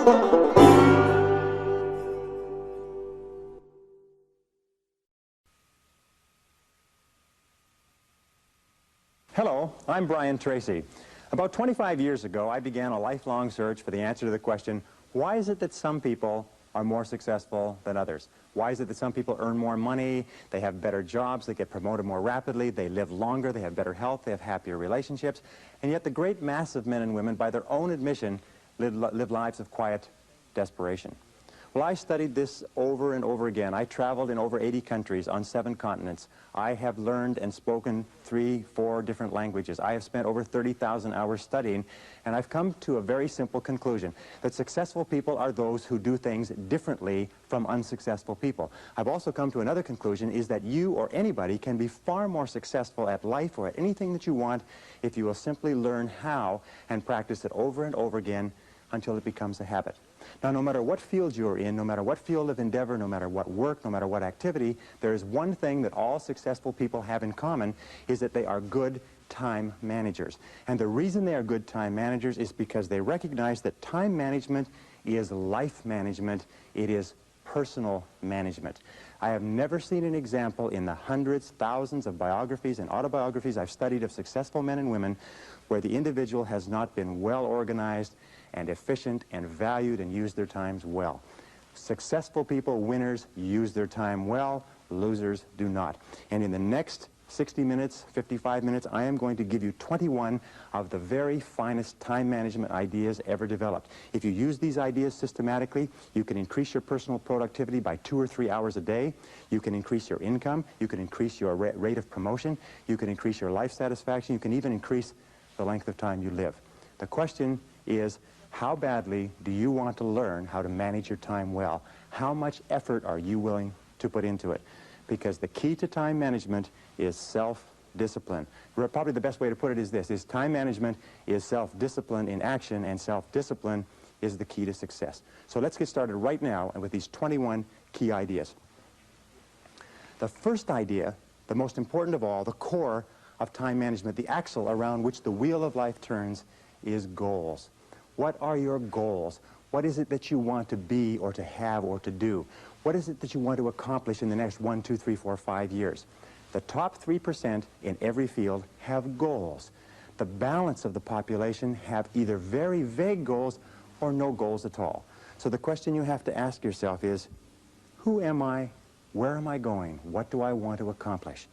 Hello, I'm Brian Trecey. About 25 years ago, I began a lifelong search for the answer to the question, why is it that some people are more successful than others? Why is it that some people earn more money, they have better jobs, they get promoted more rapidly, they live longer, they have better health, they have happier relationships, and yet the great mass of men and women, by their own admission, live lives of quiet desperation? Well, I studied this over and over again. I traveled in over 80 countries on 7 continents. I have learned and spoken 3, 4 different languages. I have spent over 30,000 hours studying, and I've come to a very simple conclusion, that successful people are those who do things differently from unsuccessful people. I've also come to another conclusion, is that you or anybody can be far more successful at life or at anything that you want if you will simply learn how and practice it over and over again until it becomes a habit. Now, no matter what field you're in, no matter what field of endeavor, no matter what work, no matter what activity, there is one thing that all successful people have in common, is that they are good time managers. And the reason they are good time managers is because they recognize that time management is life management, it is personal management. I have never seen an example in the hundreds, thousands of biographies and autobiographies I've studied of successful men and women where the individual has not been well organized and efficient and valued and used their times well. Successful people, winners, use their time well, losers do not. And in the next 60 minutes, 55 minutes, I am going to give you 21 of the very finest time management ideas ever developed. If you use these ideas systematically, you can increase your personal productivity by 2 or 3 hours a day. You can increase your income. You can increase your rate of promotion. You can increase your life satisfaction. You can even increase the length of time you live. The question is, how badly do you want to learn how to manage your time well? How much effort are you willing to put into it? Because the key to time management is self-discipline. Probably the best way to put it is this, is time management is self-discipline in action, and self-discipline is the key to success. So let's get started right now with these 21 key ideas. The first idea, the most important of all, the core of time management, the axle around which the wheel of life turns, is goals. What are your goals? What is it that you want to be or to have or to do? What is it that you want to accomplish in the next 1, 2, 3, 4, 5 years? The top 3% in every field have goals. The balance of the population have either very vague goals or no goals at all. So the question you have to ask yourself is, who am I? Where am I going? What do I want to accomplish?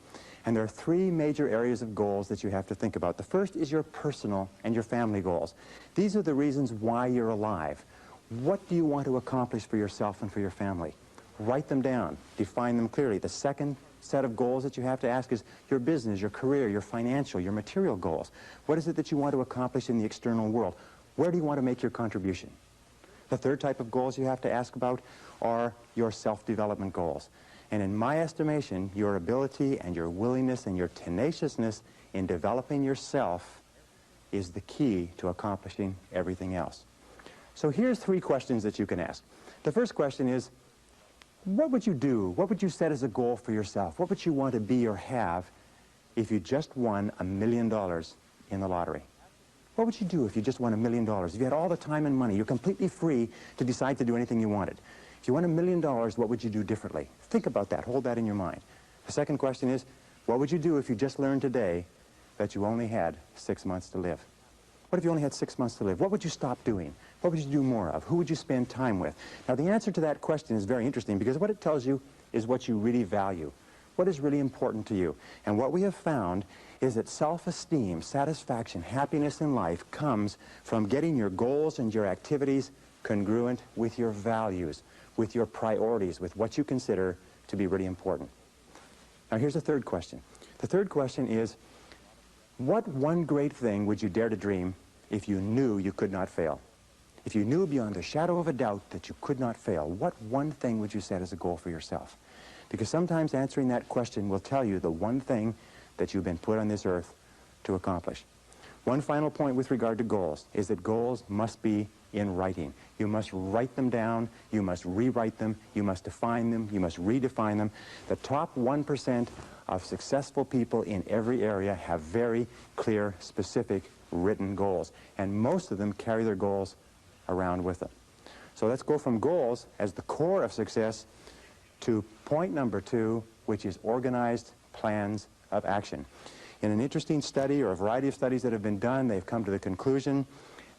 And there are 3 major areas of goals that you have to think about. The first is your personal and your family goals. These are the reasons why you're alive. What do you want to accomplish for yourself and for your family? Write them down. Define them clearly. The second set of goals that you have to ask is your business, your career, your financial, your material goals. What is it that you want to accomplish in the external world? Where do you want to make your contribution? The third type of goals you have to ask about are your self-development goals. And in my estimation, your ability and your willingness and your tenaciousness in developing yourself is the key to accomplishing everything else. So here's 3 questions that you can ask. The first question is, what would you do? What would you set as a goal for yourself? What would you want to be or have if you just won $1 million in the lottery? What would you do if you just won $1 million? If you had all the time and money, you're completely free to decide to do anything you wanted. If you won $1 million, what would you do differently? Think about that. Hold that in your mind. The second question is, what would you do if you just learned today that you only had 6 months to live? What if you only had 6 months to live? What would you stop doing? What would you do more of? Who would you spend time with? Now, the answer to that question is very interesting because what it tells you is what you really value. What is really important to you? And what we have found is that self-esteem, satisfaction, happiness in life comes from getting your goals and your activities congruent with your values, with your priorities, with what you consider to be really important. Now, here's the third question. The third question is, what one great thing would you dare to dream if you knew you could not fail? If you knew beyond a shadow of a doubt that you could not fail, what one thing would you set as a goal for yourself? Because sometimes answering that question will tell you the one thing that you've been put on this earth to accomplish. One final point with regard to goals is that goals must be in writing. You must write them down, you must rewrite them, you must define them, you must redefine them. The top 1% of successful people in every area have very clear, specific, written goals, and most of them carry their goals around with them. So let's go from goals as the core of success to point number 2, which is organized plans of action. In an interesting study, or a variety of studies that have been done, they've come to the conclusion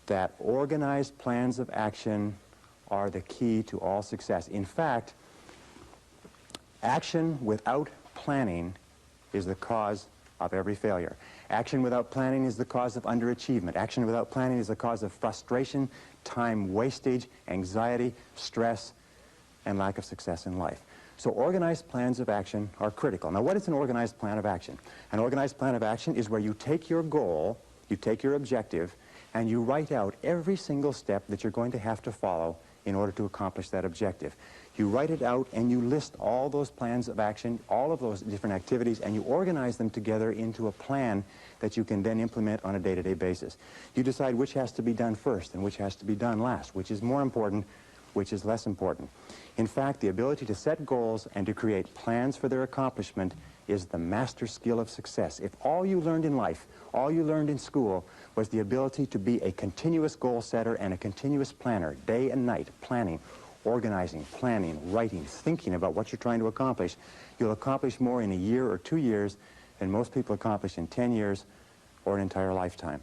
that organized plans of action are the key to all success. In fact, action without planning is the cause of every failure. Action without planning is the cause of underachievement. Action without planning is the cause of frustration, time wastage, anxiety, stress, and lack of success in life. So organized plans of action are critical. Now, what is an organized plan of action? An organized plan of action is where you take your goal, you take your objective, and you write out every single step that you're going to have to follow in order to accomplish that objective. You write it out and you list all those plans of action, all of those different activities, and you organize them together into a plan that you can then implement on a day-to-day basis. You decide which has to be done first and which has to be done last, which is more important, which is less important. In fact, the ability to set goals and to create plans for their accomplishment is the master skill of success. If all you learned in life, all you learned in school, was the ability to be a continuous goal setter and a continuous planner, day and night, planning, organizing, planning, writing, thinking about what you're trying to accomplish, you'll accomplish more in a year or 2 years than most people accomplish in 10 years or an entire lifetime.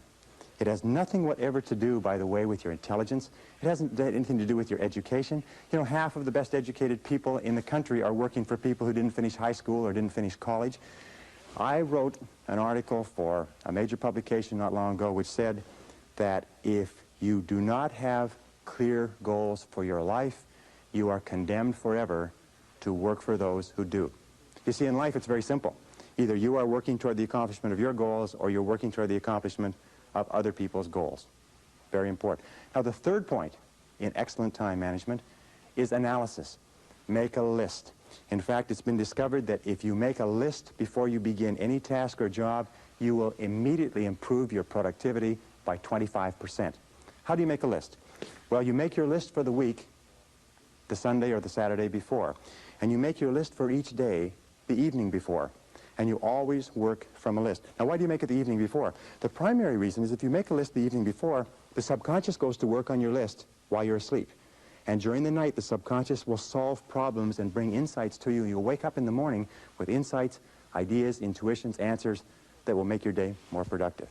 It has nothing whatever to do, by the way, with your intelligence. It hasn't anything to do with your education. You know, half of the best educated people in the country are working for people who didn't finish high school or didn't finish college. I wrote an article for a major publication not long ago which said that if you do not have clear goals for your life, you are condemned forever to work for those who do. You see, in life it's very simple. Either you are working toward the accomplishment of your goals or you're working toward the accomplishment of other people's goals. Very important. Now, the third point in excellent time management is analysis. Make a list. In fact, it's been discovered that if you make a list before you begin any task or job, you will immediately improve your productivity by 25%. How do you make a list? Well, you make your list for the week the Sunday or the Saturday before, and you make your list for each day the evening before. And you always work from a list. Now, why do you make it the evening before? The primary reason is if you make a list the evening before, the subconscious goes to work on your list while you're asleep. And during the night, the subconscious will solve problems and bring insights to you. You'll wake up in the morning with insights, ideas, intuitions, answers that will make your day more productive.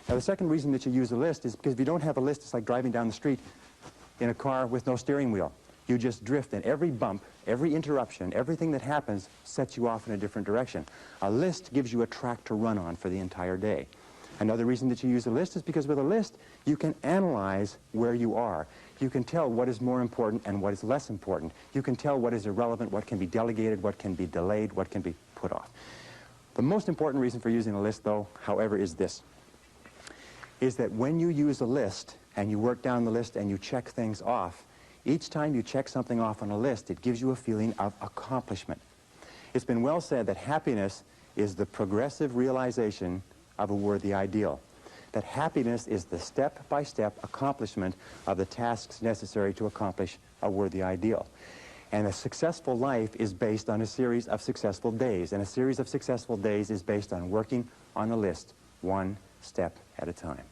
Now, the second reason that you use a list is because if you don't have a list, it's like driving down the street in a car with no steering wheel. You just drift, and every bump, every interruption, everything that happens sets you off in a different direction. A list gives you a track to run on for the entire day. Another reason that you use a list is because with a list, you can analyze where you are. You can tell what is more important and what is less important. You can tell what is irrelevant, what can be delegated, what can be delayed, what can be put off. The most important reason for using a list, though, however, is this, is that when you use a list and you work down the list and you check things off, each time you check something off on a list, it gives you a feeling of accomplishment. It's been well said that happiness is the progressive realization of a worthy ideal. That happiness is the step-by-step accomplishment of the tasks necessary to accomplish a worthy ideal. And a successful life is based on a series of successful days. And a series of successful days is based on working on a list, one step at a time.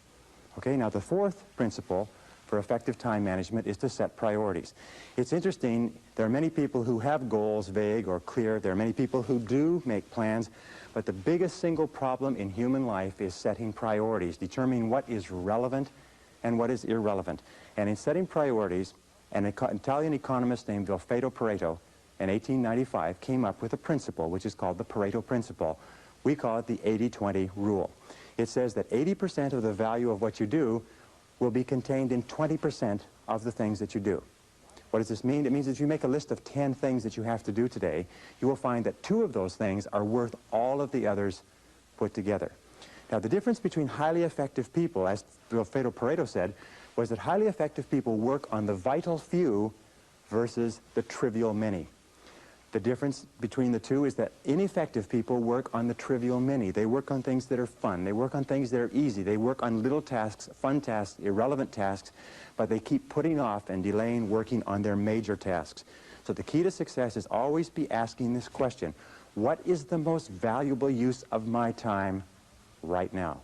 Okay, now the fourth principle for effective time management is to set priorities. It's interesting, there are many people who have goals, vague or clear. There are many people who do make plans, but the biggest single problem in human life is setting priorities, determining what is relevant and what is irrelevant. And in setting priorities, an Italian economist named Vilfredo Pareto in 1895 came up with a principle which is called the Pareto principle. We call it the 80-20 rule. It says that 80% of the value of what you do will be contained in 20% of the things that you do. What does this mean? It means that if you make a list of 10 things that you have to do today, you will find that 2 of those things are worth all of the others put together. Now, the difference between highly effective people, as Vilfredo Pareto said, was that highly effective people work on the vital few versus the trivial many. The difference between the two is that ineffective people work on the trivial many. They work on things that are fun. They work on things that are easy. They work on little tasks, fun tasks, irrelevant tasks, but they keep putting off and delaying working on their major tasks. So the key to success is always be asking this question: what is the most valuable use of my time right now?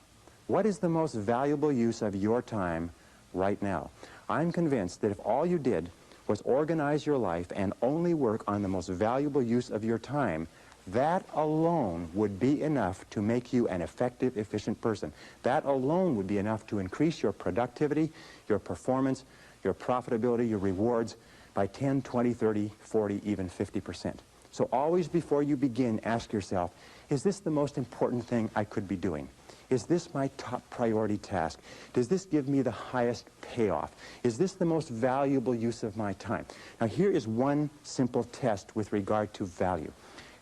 What is the most valuable use of your time right now? I'm convinced that if all you did was organize your life and only work on the most valuable use of your time, that alone would be enough to make you an effective, efficient person. That alone would be enough to increase your productivity, your performance, your profitability, your rewards by 10, 20, 30, 40, even 50%. So always before you begin, ask yourself, is this the most important thing I could be doing? Is this my top priority task? Does this give me the highest payoff? Is this the most valuable use of my time? Now here is one simple test with regard to value.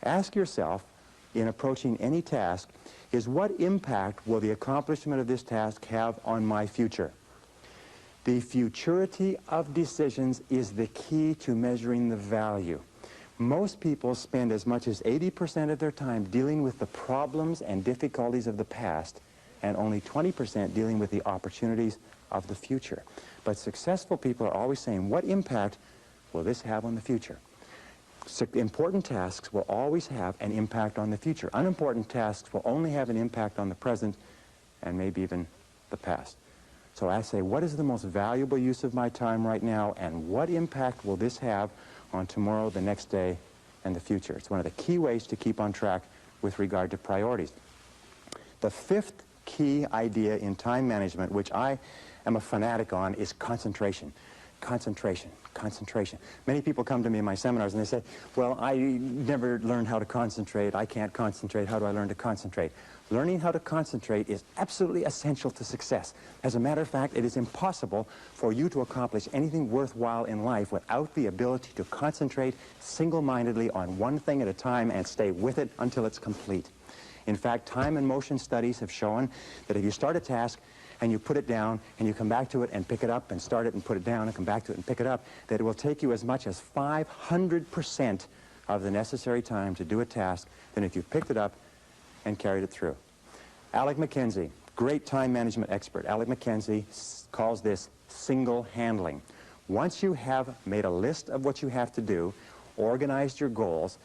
Ask yourself, in approaching any task, is what impact will the accomplishment of this task have on my future? The futurity of decisions is the key to measuring the value. Most people spend as much as 80% of their time dealing with the problems and difficulties of the past, and only 20% dealing with the opportunities of the future. But successful people are always saying, what impact will this have on the future? Important tasks will always have an impact on the future. Unimportant tasks will only have an impact on the present and maybe even the past. So I say, what is the most valuable use of my time right now, and what impact will this have on tomorrow, the next day, and the future? It's one of the key ways to keep on track with regard to priorities. The fifth key idea in time management, which I am a fanatic on, is concentration. Concentration, concentration. Many people come to me in my seminars and they say, well, I never learned how to concentrate. I can't concentrate. How do I learn to concentrate? Learning how to concentrate is absolutely essential to success. As a matter of fact, it is impossible for you to accomplish anything worthwhile in life without the ability to concentrate single-mindedly on one thing at a time and stay with it until it's complete. In fact, time and motion studies have shown that if you start a task and you put it down and you come back to it and pick it up and start it and put it down and come back to it and pick it up, that it will take you as much as 500% of the necessary time to do a task than if you picked it up and carried it through. Alec McKenzie, great time management expert. Alec McKenzie calls this single handling. Once you have made a list of what you have to do, organized your goals,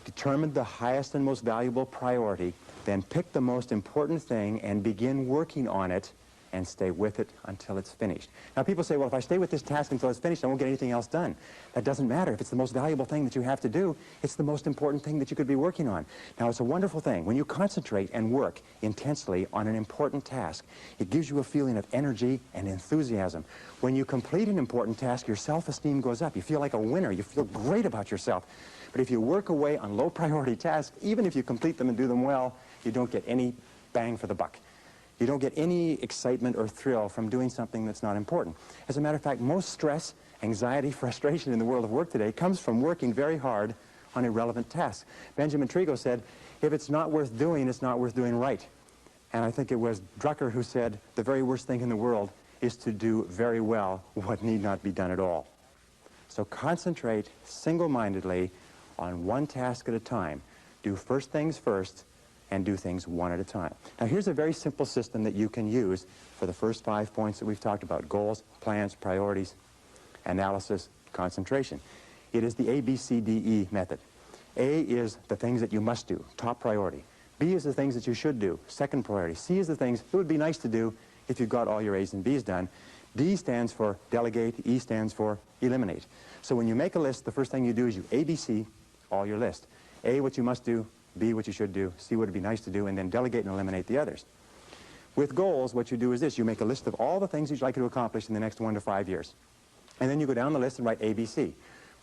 determined the highest and most valuable priority, then pick the most important thing and begin working on it and stay with it until it's finished. Now people say, well, if I stay with this task until it's finished, I won't get anything else done. That doesn't matter. If it's the most valuable thing that you have to do, it's the most important thing that you could be working on. Now it's a wonderful thing. When you concentrate and work intensely on an important task, it gives you a feeling of energy and enthusiasm. When you complete an important task, your self-esteem goes up. You feel like a winner. You feel great about yourself. But if you work away on low priority tasks, even if you complete them and do them well, you don't get any bang for the buck. You don't get any excitement or thrill from doing something that's not important. As a matter of fact, most stress, anxiety, frustration in the world of work today comes from working very hard on irrelevant tasks. Benjamin Trigo said, if it's not worth doing, it's not worth doing right. And I think it was Drucker who said, the very worst thing in the world is to do very well what need not be done at all. So concentrate single-mindedly on one task at a time. Do first things first, and do things one at a time. Now here's a very simple system that you can use for the first 5 points that we've talked about: goals, plans, priorities, analysis, concentration. It is the ABCDE method. A is the things that you must do, top priority. B is the things that you should do, second priority. C is the things it would be nice to do if you got all your A's and B's done. D stands for delegate, E stands for eliminate. So when you make a list, the first thing you do is you ABC all your list. A, what you must do, B, what you should do, C, what would be nice to do, and then delegate and eliminate the others. With goals, what you do is this: you make a list of all the things you'd like to accomplish in the next 1 to 5 years. And then you go down the list and write ABC.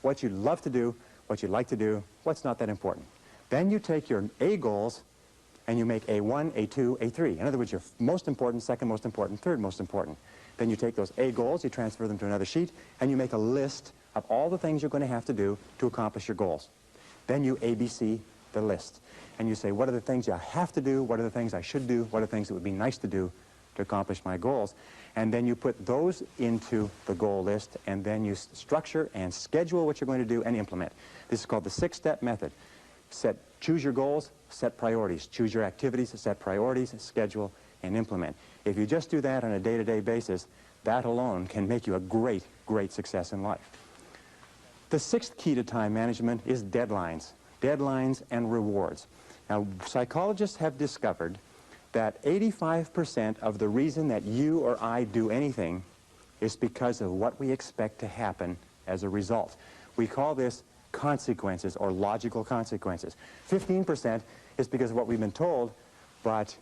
What you'd love to do, what you'd like to do, what's not that important. Then you take your A goals and you make A1, A2, A3. In other words, your most important, second most important, third most important. Then you take those A goals, you transfer them to another sheet, and you make a list of all the things you're going to have to do to accomplish your goals. Then you ABC the list, and you say, what are the things I have to do, what are the things I should do, what are the things that would be nice to do to accomplish my goals, and then you put those into the goal list, and then you structure and schedule what you're going to do and implement. This is called the 6-step method. Choose your goals, set priorities. Choose your activities, set priorities, schedule, and implement. If you just do that on a day-to-day basis, that alone can make you a great, great success in life. The 6th key to time management is deadlines. Deadlines and rewards. Now, psychologists have discovered that 85% of the reason that you or I do anything is because of what we expect to happen as a result. We call this consequences or logical consequences. 15% is because of what we've been told, but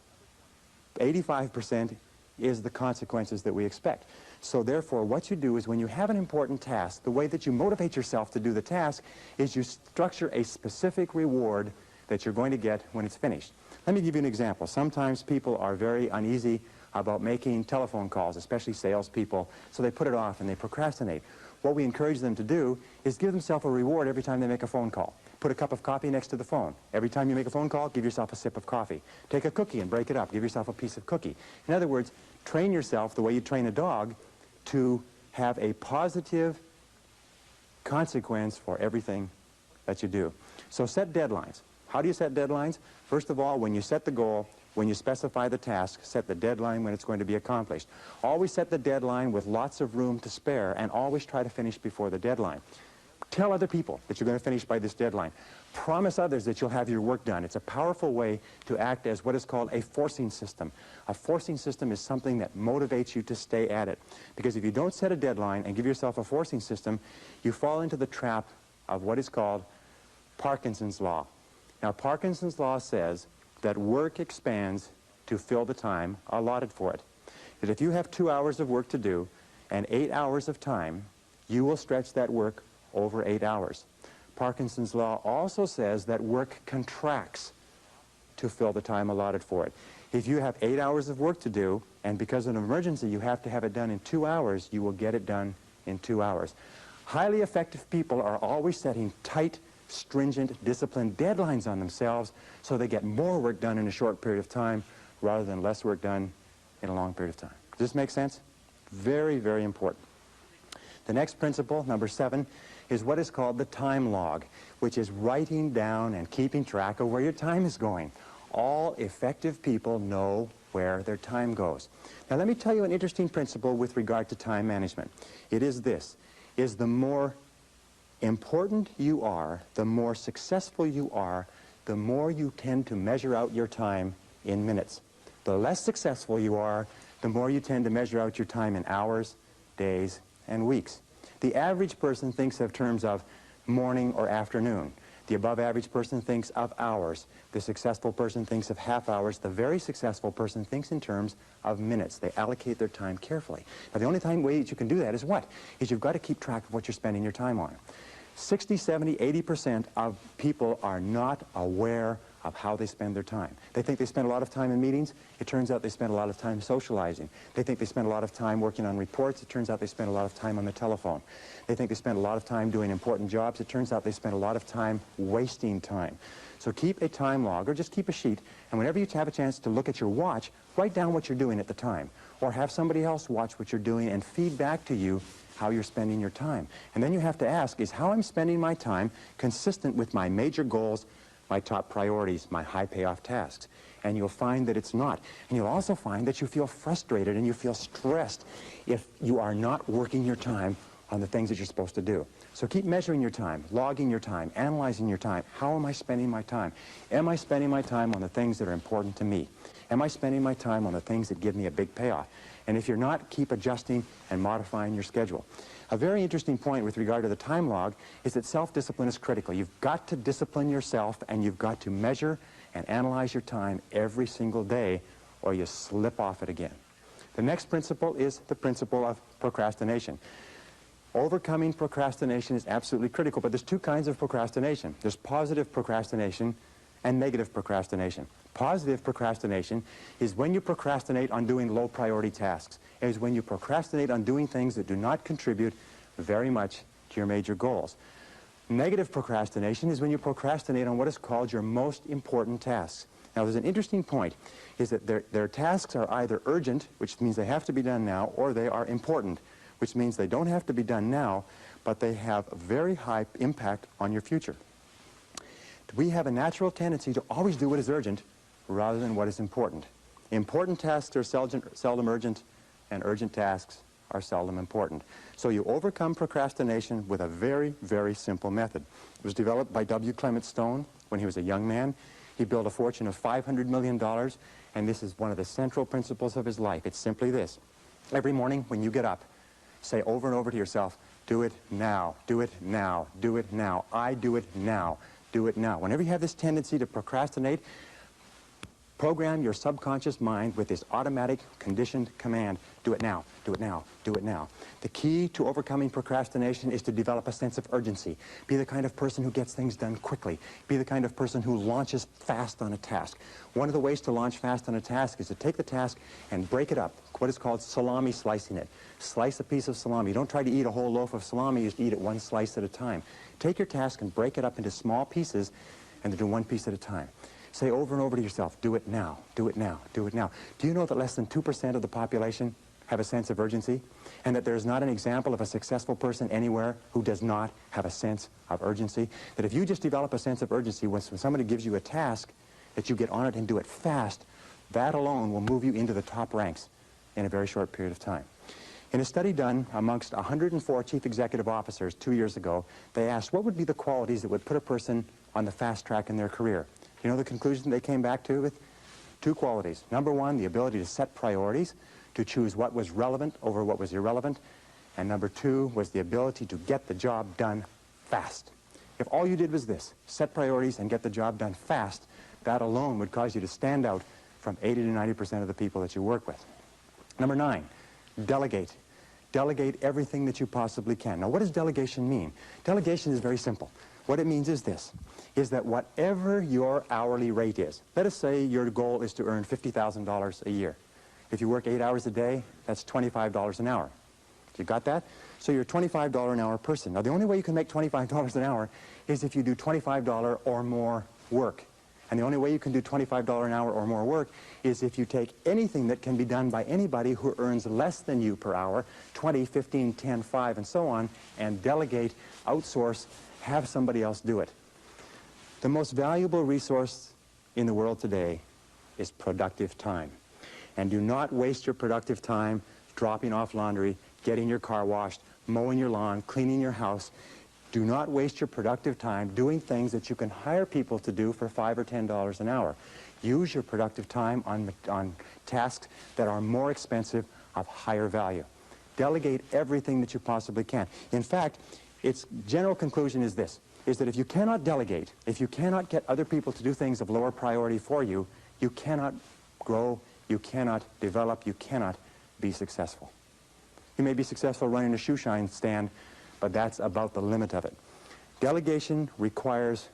85% is the consequences that we expect. So therefore, what you do is when you have an important task, the way that you motivate yourself to do the task is you structure a specific reward that you're going to get when it's finished. Let me give you an example. Sometimes people are very uneasy about making telephone calls, especially salespeople, so they put it off and they procrastinate. What we encourage them to do is give themselves a reward every time they make a phone call. Put a cup of coffee next to the phone. Every time you make a phone call, give yourself a sip of coffee. Take a cookie and break it up. Give yourself a piece of cookie. In other words, train yourself the way you train a dog to have a positive consequence for everything that you do. So set deadlines. How do you set deadlines? First of all, when you set the goal, when you specify the task, set the deadline when it's going to be accomplished. Always set the deadline with lots of room to spare, and always try to finish before the deadline. Tell other people that you're going to finish by this deadline. Promise others that you'll have your work done. It's a powerful way to act as what is called a forcing system. A forcing system is something that motivates you to stay at it. Because if you don't set a deadline and give yourself a forcing system, you fall into the trap of what is called Parkinson's law. Now, Parkinson's law says that work expands to fill the time allotted for it. That if you have 2 hours of work to do and 8 hours of time, you will stretch that work over 8 hours. Parkinson's law also says that work contracts to fill the time allotted for it. If you have 8 hours of work to do, and because of an emergency you have to have it done in 2 hours, you will get it done in 2 hours. Highly effective people are always setting tight, stringent, disciplined deadlines on themselves so they get more work done in a short period of time rather than less work done in a long period of time. Does this make sense? Very, very important. The next principle, number 7, is what is called the time log, which is writing down and keeping track of where your time is going. All effective people know where their time goes. Now let me tell you an interesting principle with regard to time management. It is this, is the more important you are, the more successful you are, the more you tend to measure out your time in minutes. The less successful you are, the more you tend to measure out your time in hours, days, and weeks. The average person thinks of terms of morning or afternoon. The above average person thinks of hours. The successful person thinks of half hours. The very successful person thinks in terms of minutes. They allocate their time carefully. Now the only way that you can do that is what? Is you've got to keep track of what you're spending your time on. 60, 70, 80% of people are not aware of how they spend their time. They think they spend a lot of time in meetings. It turns out they spend a lot of time socializing. They think they spend a lot of time working on reports. It turns out they spend a lot of time on the telephone. They think they spend a lot of time doing important jobs. It turns out they spend a lot of time wasting time. So keep a time log, or just keep a sheet, and whenever you have a chance to look at your watch, write down what you're doing at the time. Or have somebody else watch what you're doing and feed back to you how you're spending your time. And then you have to ask, is how I'm spending my time consistent with my major goals, my top priorities, my high payoff tasks? And you'll find that it's not. And you'll also find that you feel frustrated and you feel stressed if you are not working your time on the things that you're supposed to do. So keep measuring your time, logging your time, analyzing your time. How am I spending my time? Am I spending my time on the things that are important to me? Am I spending my time on the things that give me a big payoff? And if you're not, keep adjusting and modifying your schedule. A very interesting point with regard to the time log is that self-discipline is critical. You've got to discipline yourself, and you've got to measure and analyze your time every single day, or you slip off it again. The next principle is the principle of procrastination. Overcoming procrastination is absolutely critical, but there's two kinds of procrastination. There's positive procrastination and negative procrastination. Positive procrastination is when you procrastinate on doing low priority tasks. It is when you procrastinate on doing things that do not contribute very much to your major goals. Negative procrastination is when you procrastinate on what is called your most important tasks. Now there's an interesting point, is that their tasks are either urgent, which means they have to be done now, or they are important, which means they don't have to be done now, but they have a very high impact on your future. We have a natural tendency to always do what is urgent rather than what is important. Important tasks are seldom urgent, and urgent tasks are seldom important. So you overcome procrastination with a very, very simple method. It was developed by W. Clement Stone when he was a young man. He built a fortune of $500 million, and this is one of the central principles of his life. It's simply this. Every morning when you get up, say over and over to yourself, Do it now. Do it now. Do it now. I do it now. Do it now. Whenever you have this tendency to procrastinate, program your subconscious mind with this automatic conditioned command. Do it now. Do it now. Do it now. The key to overcoming procrastination is to develop a sense of urgency. Be the kind of person who gets things done quickly. Be the kind of person who launches fast on a task. One of the ways to launch fast on a task is to take the task and break it up, what is called salami slicing it. Slice a piece of salami. Don't try to eat a whole loaf of salami, you just eat it one slice at a time. Take your task and break it up into small pieces and do one piece at a time. Say over and over to yourself, do it now, do it now, do it now. Do you know that less than 2% of the population have a sense of urgency? And that there's not an example of a successful person anywhere who does not have a sense of urgency? That if you just develop a sense of urgency, when somebody gives you a task, that you get on it and do it fast, that alone will move you into the top ranks in a very short period of time. In a study done amongst 104 chief executive officers 2 years ago, they asked what would be the qualities that would put a person on the fast track in their career. You know the conclusion they came back to with? 2 qualities. Number 1, the ability to set priorities, to choose what was relevant over what was irrelevant. And number 2 was the ability to get the job done fast. If all you did was this, set priorities and get the job done fast, that alone would cause you to stand out from 80 to 90% of the people that you work with. Number 9, delegate. Delegate everything that you possibly can. Now, what does delegation mean? Delegation is very simple. What it means is this, is that whatever your hourly rate is, let us say your goal is to earn $50,000 a year. If you work 8 hours a day, that's $25 an hour. You got that? So you're a $25 an hour person. Now, the only way you can make $25 an hour is if you do $25 or more work. And the only way you can do $25 an hour or more work is if you take anything that can be done by anybody who earns less than you per hour, 20, 15, 10, 5, and so on, and delegate, outsource, have somebody else do it. The most valuable resource in the world today is productive time. And do not waste your productive time dropping off laundry, getting your car washed, mowing your lawn, cleaning your house. Do not waste your productive time doing things that you can hire people to do for $5 or $10 an hour. Use your productive time on tasks that are more expensive, of higher value. Delegate everything that you possibly can. In fact, its general conclusion is this, is that if you cannot delegate, if you cannot get other people to do things of lower priority for you, you cannot grow, you cannot develop, you cannot be successful. You may be successful running a shoe shine stand, but that's about the limit of it. Delegation requires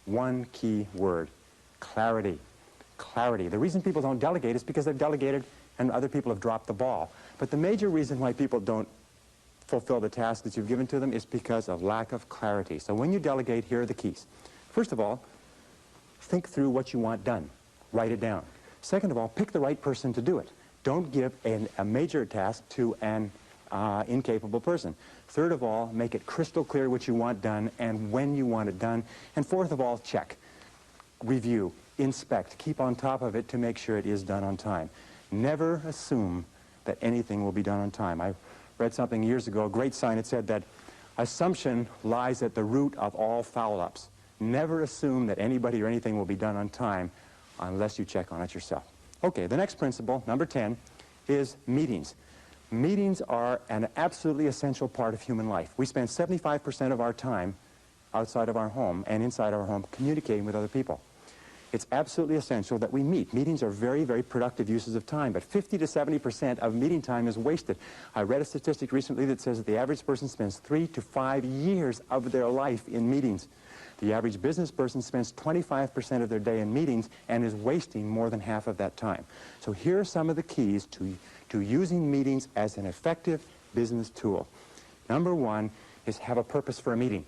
one key word, clarity. Clarity. The reason people don't delegate is because they've delegated and other people have dropped the ball. But the major reason why people don't fulfill the task that you've given to them is because of lack of clarity. So when you delegate, here are the keys. First of all, think through what you want done. Write it down. Second of all, pick the right person to do it. Don't give a major task to an incapable person. Third of all, make it crystal clear what you want done and when you want it done. And fourth of all, check, review, inspect, keep on top of it to make sure it is done on time. Never assume that anything will be done on time. I read something years ago, a great sign. It said that assumption lies at the root of all foul-ups. Never assume that anybody or anything will be done on time unless you check on it yourself. Okay, the next principle, number 10, is meetings. Meetings are an absolutely essential part of human life. We spend 75% of our time outside of our home and inside our home communicating with other people. It's absolutely essential that we meet. Meetings are very, very productive uses of time, but 50 to 70% of meeting time is wasted. I read a statistic recently that says that the average person spends 3 to 5 years of their life in meetings. The average business person spends 25% of their day in meetings and is wasting more than half of that time. So here are some of the keys to using meetings as an effective business tool. Number 1 is have a purpose for a meeting.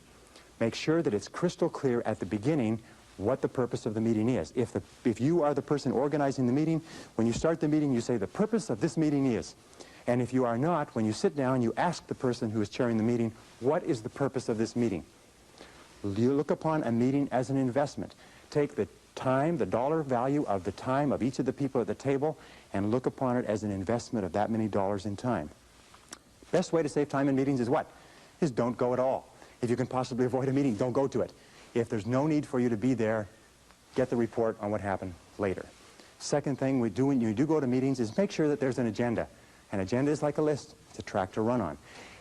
Make sure that it's crystal clear at the beginning what the purpose of the meeting is. If you are the person organizing the meeting, when you start the meeting, you say the purpose of this meeting is. And if you are not, when you sit down, you ask the person who is chairing the meeting, what is the purpose of this meeting? You look upon a meeting as an investment. Take the time, the dollar value of the time of each of the people at the table, and look upon it as an investment of that many dollars in time. Best way to save time in meetings is what? Is don't go at all. If you can possibly avoid a meeting, don't go to it. If there's no need for you to be there, get the report on what happened later. Second thing we do when you do go to meetings is make sure that there's an agenda. An agenda is like a list. It's a track to run on.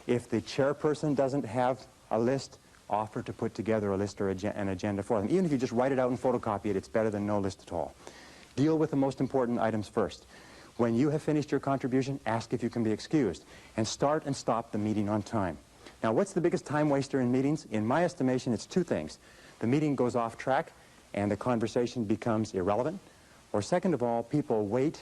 If the chairperson doesn't have a list, offer to put together a list or an agenda for them. Even if you just write it out and photocopy it, it's better than no list at all. Deal with the most important items first. When you have finished your contribution, ask if you can be excused. And start and stop the meeting on time. Now, what's the biggest time waster in meetings? In my estimation, it's two things. The meeting goes off track and the conversation becomes irrelevant. Or second of all, people wait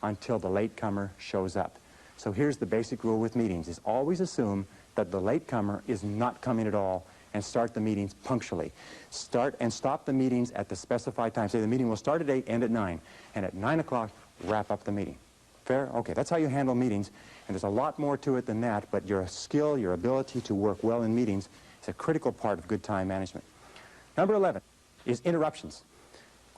until the latecomer shows up. So here's the basic rule with meetings, is always assume that the latecomer is not coming at all and start the meetings punctually. Start and stop the meetings at the specified time. Say the meeting will start at 8, end at 9. And at 9 o'clock, wrap up the meeting. Fair? Okay, that's how you handle meetings. And there's a lot more to it than that, but your skill, your ability to work well in meetings is a critical part of good time management. Number 11 is interruptions.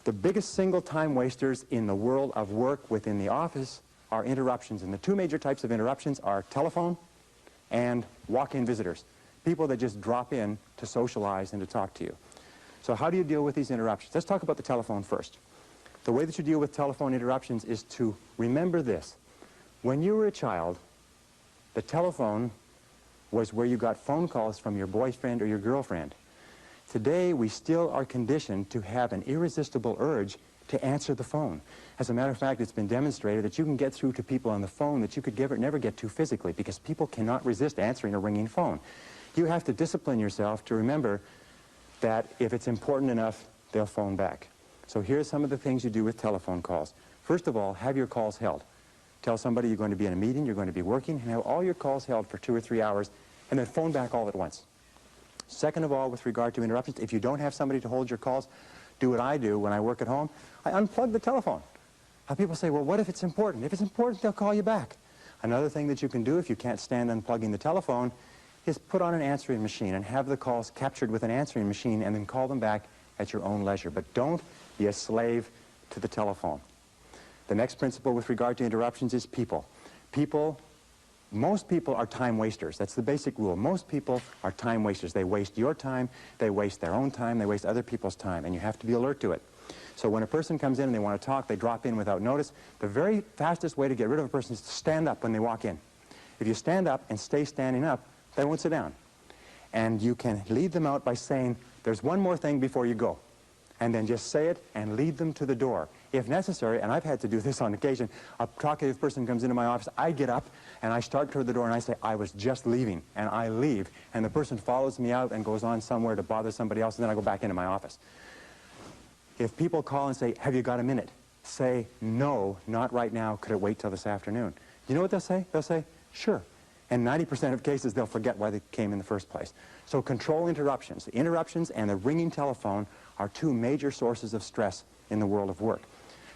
The biggest single time wasters in the world of work within the office are interruptions. And the two major types of interruptions are telephone and walk-in visitors. People that just drop in to socialize and to talk to you. So how do you deal with these interruptions? Let's talk about the telephone first. The way that you deal with telephone interruptions is to remember this. When you were a child, the telephone was where you got phone calls from your boyfriend or your girlfriend. Today, we still are conditioned to have an irresistible urge to answer the phone. As a matter of fact, it's been demonstrated that you can get through to people on the phone that you could never get to physically, because people cannot resist answering a ringing phone. You have to discipline yourself to remember that if it's important enough, they'll phone back. So here's some of the things you do with telephone calls. First of all, have your calls held. Tell somebody you're going to be in a meeting, you're going to be working, and have all your calls held for 2 or 3 hours, and then phone back all at once. Second of all, with regard to interruptions, if you don't have somebody to hold your calls, do what I do when I work at home. I unplug the telephone. Now people say, well, what if it's important? If it's important, they'll call you back. Another thing that you can do if you can't stand unplugging the telephone is put on an answering machine and have the calls captured with an answering machine and then call them back at your own leisure. But don't be a slave to the telephone. The next principle with regard to interruptions is people. Most people are time wasters. That's the basic rule. Most people are time wasters. They waste your time, they waste their own time, they waste other people's time, and you have to be alert to it. So when a person comes in and they want to talk, they drop in without notice. The very fastest way to get rid of a person is to stand up when they walk in. If you stand up and stay standing up, they won't sit down. And you can lead them out by saying, there's one more thing before you go. And then just say it and lead them to the door. If necessary, and I've had to do this on occasion, a talkative person comes into my office, I get up and I start toward the door and I say, I was just leaving, and I leave. And the person follows me out and goes on somewhere to bother somebody else, and then I go back into my office. If people call and say, have you got a minute? Say, no, not right now, could it wait till this afternoon? You know what they'll say? They'll say, sure. And 90% of cases, they'll forget why they came in the first place. So control interruptions. The interruptions and the ringing telephone are two major sources of stress in the world of work.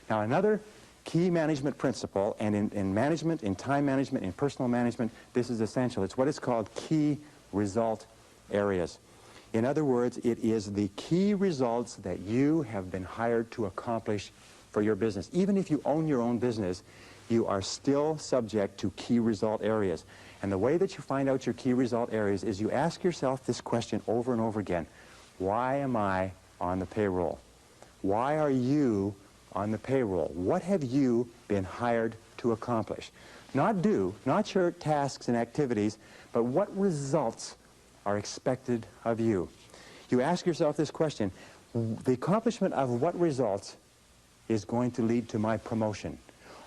Now, another key management principle, and in management, in time management, in personal management, this is essential. It's what is called key result areas. In other words, it is the key results that you have been hired to accomplish for your business. Even if you own your own business, you are still subject to key result areas. And the way that you find out your key result areas is you ask yourself this question over and over again. Why am I on the payroll? Why are you on the payroll? What have you been hired to accomplish? Not do, not your tasks and activities, but what results are expected of you? You ask yourself this question. The accomplishment of what results is going to lead to my promotion?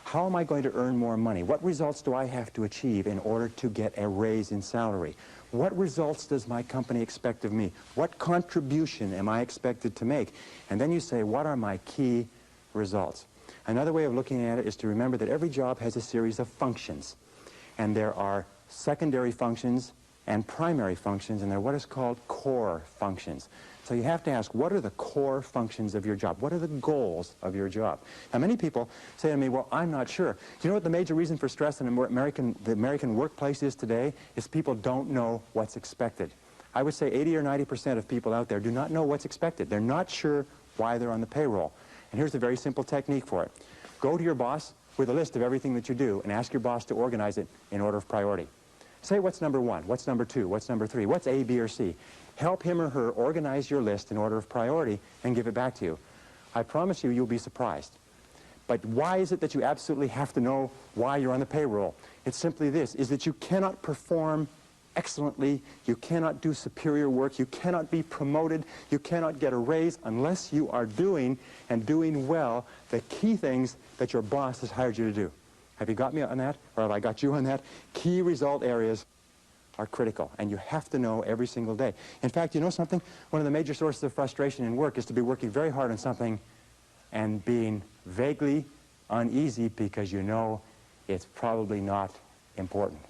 How am I going to earn more money? What results do I have to achieve in order to get a raise in salary? What results does my company expect of me? What contribution am I expected to make? And then you say, what are my key results? Another way of looking at it is to remember that every job has a series of functions. And there are secondary functions and primary functions, and they're what is called core functions. So you have to ask, what are the core functions of your job? What are the goals of your job? Now, many people say to me, well, I'm not sure. Do you know what the major reason for stress in the American workplace is today? Is people don't know what's expected. I would say 80 or 90% of people out there do not know what's expected. They're not sure why they're on the payroll. And here's a very simple technique for it. Go to your boss with a list of everything that you do and ask your boss to organize it in order of priority. Say what's number 1, what's number 2, what's number 3, what's A, B, or C. Help him or her organize your list in order of priority and give it back to you. I promise you, you'll be surprised. But why is it that you absolutely have to know why you're on the payroll? It's simply this, is that you cannot perform excellently. You cannot do superior work. You cannot be promoted. You cannot get a raise unless you are doing and doing well the key things that your boss has hired you to do. Have you got me on that? Or have I got you on that? Key result areas are critical, and you have to know every single day. In fact, you know something? One of the major sources of frustration in work is to be working very hard on something and being vaguely uneasy because you know it's probably not important.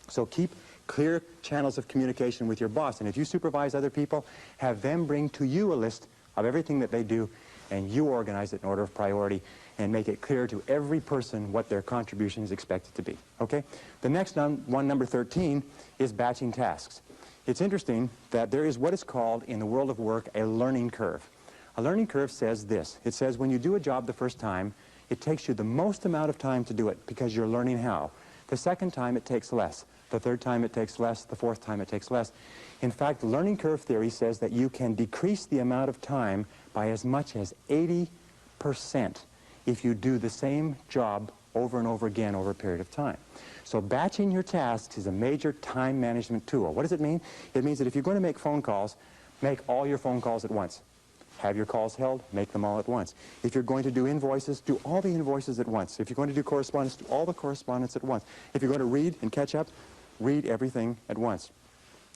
So keep clear channels of communication with your boss, and if you supervise other people, have them bring to you a list of everything that they do, and you organize it in order of priority and make it clear to every person what their contribution is expected to be. Okay? The next one, number 13, is batching tasks. It's interesting that there is what is called in the world of work a learning curve. A learning curve says this. It says when you do a job the first time, it takes you the most amount of time to do it because you're learning how. The second time it takes less. The third time it takes less. The fourth time it takes less. In fact, learning curve theory says that you can decrease the amount of time by as much as 80% if you do the same job over and over again over a period of time. So batching your tasks is a major time management tool. What does it mean? It means that if you're going to make phone calls, make all your phone calls at once. Have your calls held, make them all at once. If you're going to do invoices, do all the invoices at once. If you're going to do correspondence, do all the correspondence at once. If you're going to read and catch up, read everything at once.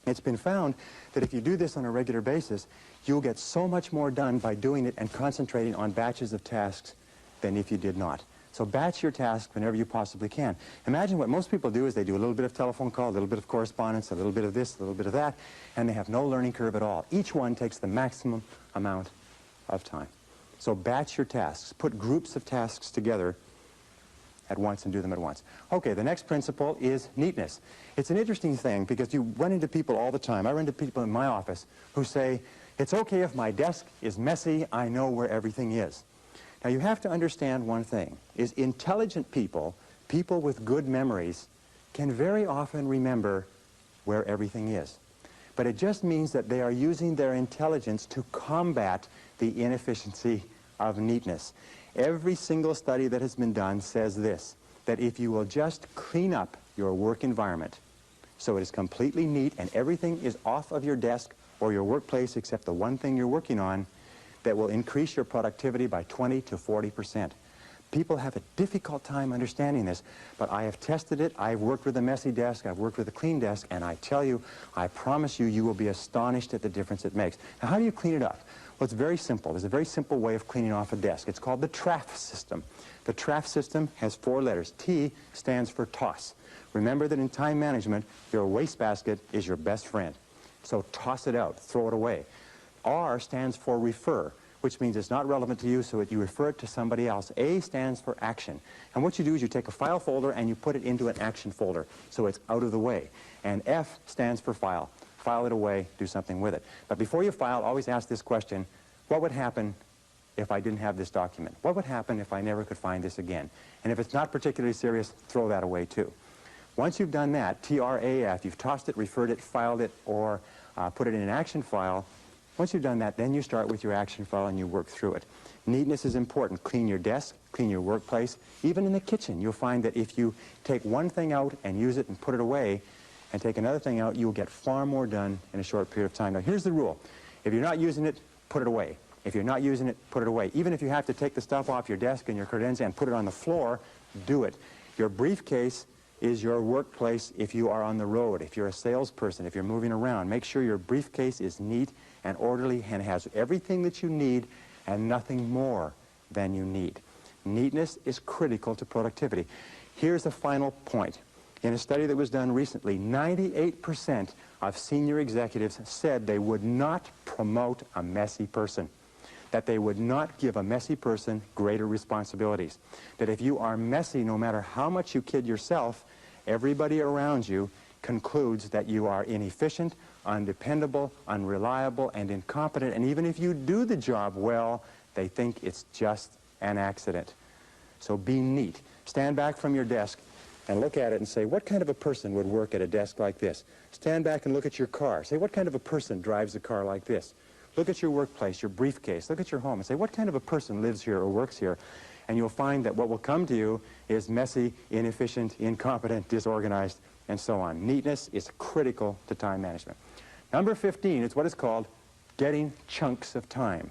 It's been found that if you do this on a regular basis, you'll get so much more done by doing it and concentrating on batches of tasks than if you did not. So batch your tasks whenever you possibly can. Imagine what most people do is they do a little bit of telephone call, a little bit of correspondence, a little bit of this, a little bit of that, and they have no learning curve at all. Each one takes the maximum amount of time. So batch your tasks. Put groups of tasks together at once and do them at once. Okay, the next principle is neatness. It's an interesting thing because you run into people all the time. I run into people in my office who say, it's okay if my desk is messy, I know where everything is. Now you have to understand one thing, is intelligent people, people with good memories, can very often remember where everything is. But it just means that they are using their intelligence to combat the inefficiency of neatness. Every single study that has been done says this, that if you will just clean up your work environment so it is completely neat and everything is off of your desk or your workplace except the one thing you're working on, that will increase your productivity by 20 to 40%. People have a difficult time understanding this, but I have tested it. I've worked with a messy desk, I've worked with a clean desk, and I tell you, I promise you, you will be astonished at the difference it makes. Now, how do you clean it up? Well, it's very simple. There's a very simple way of cleaning off a desk. It's called the TRAF system. The TRAF system has 4 letters. T stands for toss. Remember that in time management, your wastebasket is your best friend. So toss it out, throw it away. R stands for refer, which means it's not relevant to you, so you refer it to somebody else. A stands for action. And what you do is you take a file folder and you put it into an action folder, so it's out of the way. And F stands for file. File it away, do something with it. But before you file, always ask this question, what would happen if I didn't have this document? What would happen if I never could find this again? And if it's not particularly serious, throw that away too. Once you've done that, TRAF, you've tossed it, referred it, filed it, or put it in an action file. Once you've done that, then you start with your action file and you work through it. Neatness is important. Clean your desk, clean your workplace. Even in the kitchen, you'll find that if you take one thing out and use it and put it away, and take another thing out, you'll get far more done in a short period of time. Now, here's the rule. If you're not using it, put it away. If you're not using it, put it away. Even if you have to take the stuff off your desk and your credenza and put it on the floor, do it. Your briefcase is your workplace if you are on the road, if you're a salesperson, if you're moving around. Make sure your briefcase is neat and orderly and has everything that you need and nothing more than you need. Neatness is critical to productivity. Here's the final point. In a study that was done recently, 98% of senior executives said they would not promote a messy person, that they would not give a messy person greater responsibilities, that if you are messy, no matter how much you kid yourself, everybody around you concludes that you are inefficient, undependable, unreliable, and incompetent, and even if you do the job well, they think it's just an accident. So be neat. Stand back from your desk and look at it and say, what kind of a person would work at a desk like this? Stand back and look at your car. Say, what kind of a person drives a car like this? Look at your workplace, your briefcase. Look at your home and say, what kind of a person lives here or works here? And you'll find that what will come to you is messy, inefficient, incompetent, disorganized, and so on. Neatness is critical to time management. Number 15 is what is called getting chunks of time.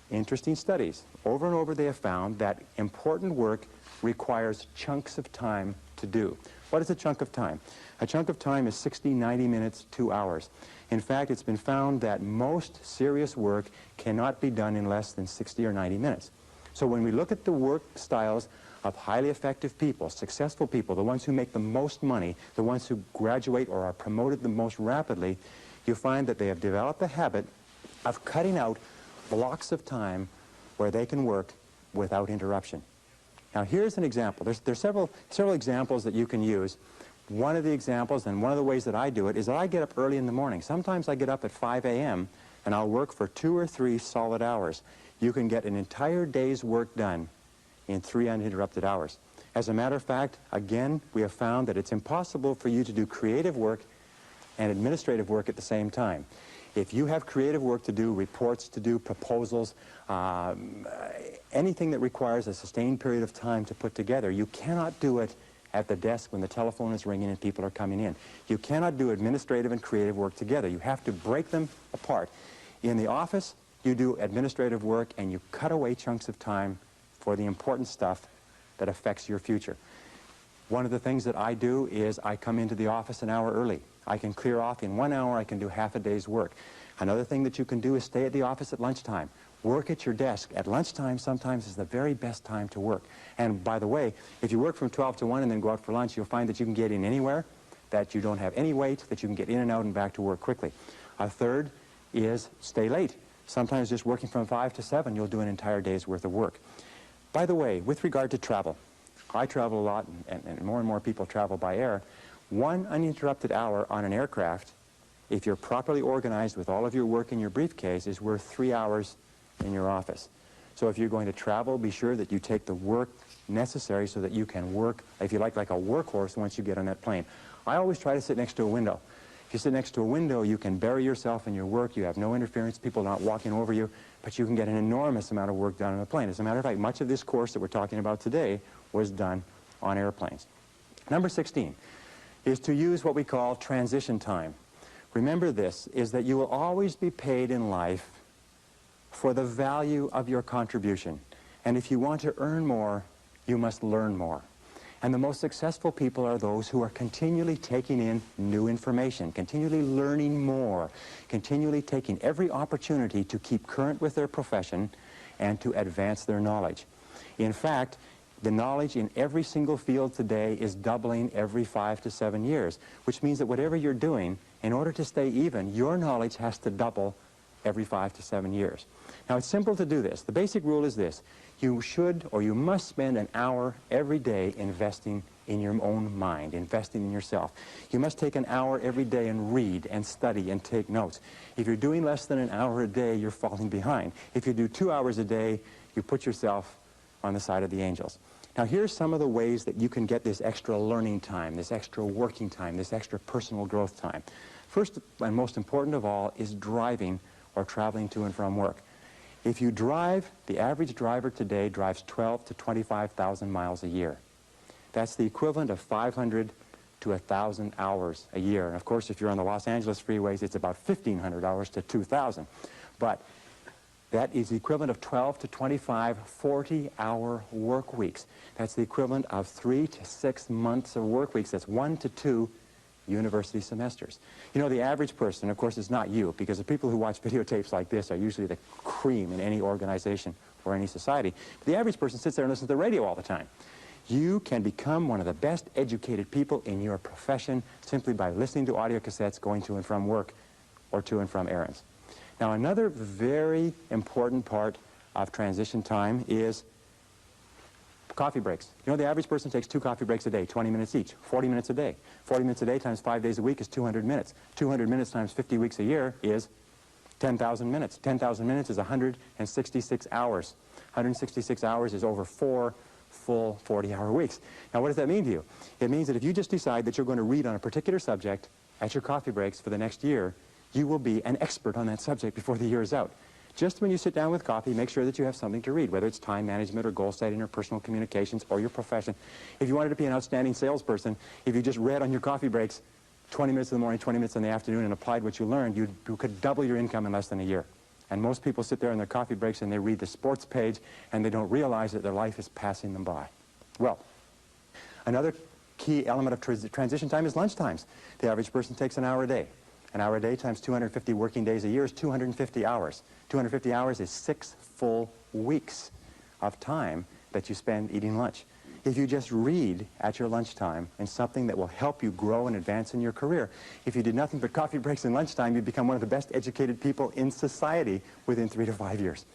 Interesting studies. Over and over they have found that important work requires chunks of time to do. What is a chunk of time? A chunk of time is 60, 90 minutes, 2 hours. In fact, it's been found that most serious work cannot be done in less than 60 or 90 minutes. So when we look at the work styles of highly effective people, successful people, the ones who make the most money, the ones who graduate or are promoted the most rapidly, you find that they have developed the habit of cutting out blocks of time where they can work without interruption. Now here's an example. There's several examples that you can use. One of the examples, and one of the ways that I do it, is that I get up early in the morning. Sometimes I get up at 5 a.m. and I'll work for 2 or 3 solid hours. You can get an entire day's work done in 3 uninterrupted hours. As a matter of fact, again, we have found that it's impossible for you to do creative work and administrative work at the same time. If you have creative work to do, reports to do, proposals, anything that requires a sustained period of time to put together, you cannot do it at the desk when the telephone is ringing and people are coming in. You cannot do administrative and creative work together. You have to break them apart. In the office, you do administrative work and you cut away chunks of time for the important stuff that affects your future. One of the things that I do is I come into the office an hour early. I can clear off in 1 hour, I can do half a day's work. Another thing that you can do is stay at the office at lunchtime. Work at your desk. At lunchtime sometimes is the very best time to work. And by the way, if you work from 12 to 1 and then go out for lunch, you'll find that you can get in anywhere, that you don't have any wait, that you can get in and out and back to work quickly. A third is stay late. Sometimes just working from 5 to 7, you'll do an entire day's worth of work. By the way, with regard to travel, I travel a lot and more people travel by air. 1 uninterrupted hour on an aircraft, if you're properly organized with all of your work in your briefcase, is worth 3 hours in your office. So if you're going to travel, be sure that you take the work necessary so that you can work, if you like a workhorse once you get on that plane. I always try to sit next to a window. If you sit next to a window, you can bury yourself in your work. You have no interference. People are not walking over you, but you can get an enormous amount of work done on a plane. As a matter of fact, much of this course that we're talking about today was done on airplanes. Number 16 is to use what we call transition time. Remember this, is that you will always be paid in life for the value of your contribution. And if you want to earn more, you must learn more. And the most successful people are those who are continually taking in new information, continually learning more, continually taking every opportunity to keep current with their profession and to advance their knowledge. In fact, the knowledge in every single field today is doubling every 5 to 7 years, which means that whatever you're doing, in order to stay even, your knowledge has to double every 5 to 7 years. Now, it's simple to do this. The basic rule is this. You should or you must spend an hour every day investing in your own mind, investing in yourself. You must take an hour every day and read and study and take notes. If you're doing less than an hour a day, you're falling behind. If you do 2 hours a day, you put yourself on the side of the angels. Now, here's some of the ways that you can get this extra learning time, this extra working time, this extra personal growth time. First and most important of all is driving or traveling to and from work. If you drive, the average driver today drives 12 to 25,000 miles a year. That's the equivalent of 500 to 1,000 hours a year. And of course, if you're on the Los Angeles freeways, it's about 1,500 hours to 2,000. But that is the equivalent of 12 to 25 40-hour work weeks. That's the equivalent of 3 to 6 months of work weeks. That's 1 to 2 university semesters. You know, the average person, of course, is not you, because the people who watch videotapes like this are usually the cream in any organization or any society. But the average person sits there and listens to the radio all the time. You can become one of the best educated people in your profession simply by listening to audio cassettes, going to and from work, or to and from errands. Now, another very important part of transition time is coffee breaks. You know, the average person takes 2 coffee breaks a day, 20 minutes each, 40 minutes a day. 40 minutes a day times 5 days a week is 200 minutes. 200 minutes times 50 weeks a year is 10,000 minutes. 10,000 minutes is 166 hours. 166 hours is over 4 full 40-hour weeks. Now, what does that mean to you? It means that if you just decide that you're going to read on a particular subject at your coffee breaks for the next year, you will be an expert on that subject before the year is out. Just when you sit down with coffee, make sure that you have something to read, whether it's time management or goal setting or personal communications or your profession. If you wanted to be an outstanding salesperson, if you just read on your coffee breaks 20 minutes in the morning, 20 minutes in the afternoon and applied what you learned, you could double your income in less than a year. And most people sit there in their coffee breaks and they read the sports page and they don't realize that their life is passing them by. Well, another key element of transition time is lunch times. The average person takes an hour a day. An hour a day times 250 working days a year is 250 hours. 250 hours is 6 full weeks of time that you spend eating lunch. If you just read at your lunchtime and something that will help you grow and advance in your career, if you did nothing but coffee breaks and lunchtime, you'd become one of the best educated people in society within 3 to 5 years.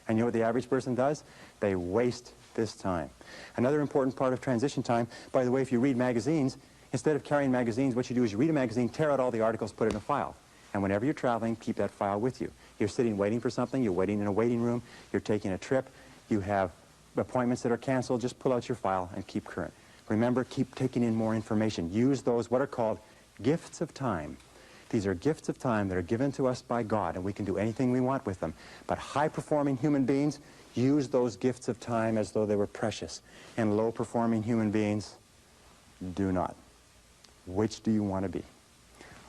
And you know what the average person does? They waste this time. Another important part of transition time, by the way, if you read magazines, instead of carrying magazines, what you do is you read a magazine, tear out all the articles, put it in a file. And whenever you're traveling, keep that file with you. You're sitting waiting for something, you're waiting in a waiting room, you're taking a trip, you have appointments that are canceled, just pull out your file and keep current. Remember, keep taking in more information. Use those, what are called gifts of time. These are gifts of time that are given to us by God, and we can do anything we want with them. But high-performing human beings use those gifts of time as though they were precious, and low-performing human beings do not. Which do you want to be?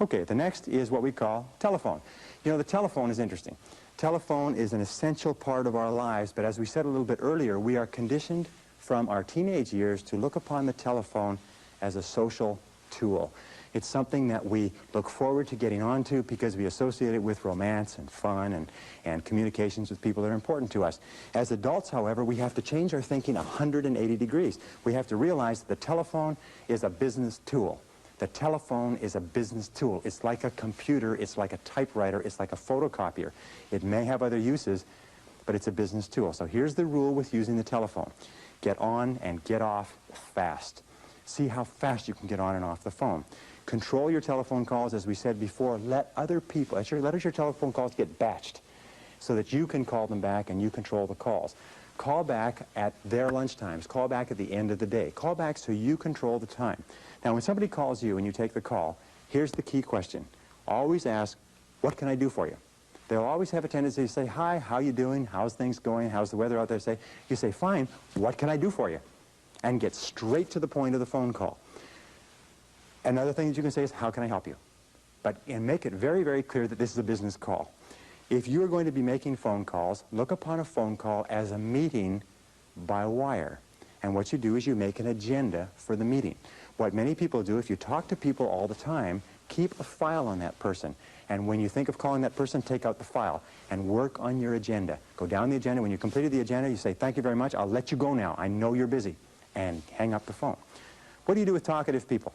Okay, the next is what we call telephone. You know, the telephone is interesting. Telephone is an essential part of our lives, but as we said a little bit earlier, we are conditioned from our teenage years to look upon the telephone as a social tool. It's something that we look forward to getting onto because we associate it with romance and fun and communications with people that are important to us. As adults, however, we have to change our thinking 180 degrees. We have to realize that the telephone is a business tool. The telephone is a business tool. It's like a computer, it's like a typewriter, it's like a photocopier. It may have other uses, but it's a business tool. So here's the rule with using the telephone. Get on and get off fast. See how fast you can get on and off the phone. Control your telephone calls, as we said before. Let other people, let your telephone calls get batched so that you can call them back and you control the calls. Call back at their lunch times. Call back at the end of the day. Call back so you control the time. Now, when somebody calls you and you take the call, here's the key question. Always ask, what can I do for you? They'll always have a tendency to say, hi, how you doing? How's things going? How's the weather out there? You say, fine, what can I do for you? And get straight to the point of the phone call. Another thing that you can say is, how can I help you? And make it very, very clear that this is a business call. If you're going to be making phone calls, look upon a phone call as a meeting by wire. And what you do is you make an agenda for the meeting. What many people do, if you talk to people all the time, keep a file on that person. And when you think of calling that person, take out the file and work on your agenda. Go down the agenda. When you completed the agenda, you say, thank you very much. I'll let you go now. I know you're busy. And hang up the phone. What do you do with talkative people?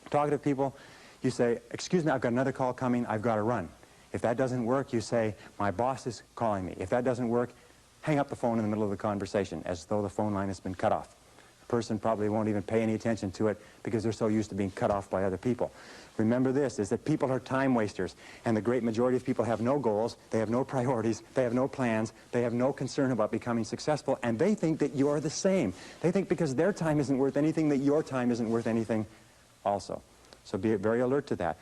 Talkative people, you say, excuse me, I've got another call coming. I've got to run. If that doesn't work, you say, my boss is calling me. If that doesn't work, hang up the phone in the middle of the conversation as though the phone line has been cut off. The person probably won't even pay any attention to it because they're so used to being cut off by other people. Remember this, is that people are time wasters, and the great majority of people have no goals, they have no priorities, they have no plans, they have no concern about becoming successful, and they think that you're the same. They think because their time isn't worth anything that your time isn't worth anything also. So be very alert to that.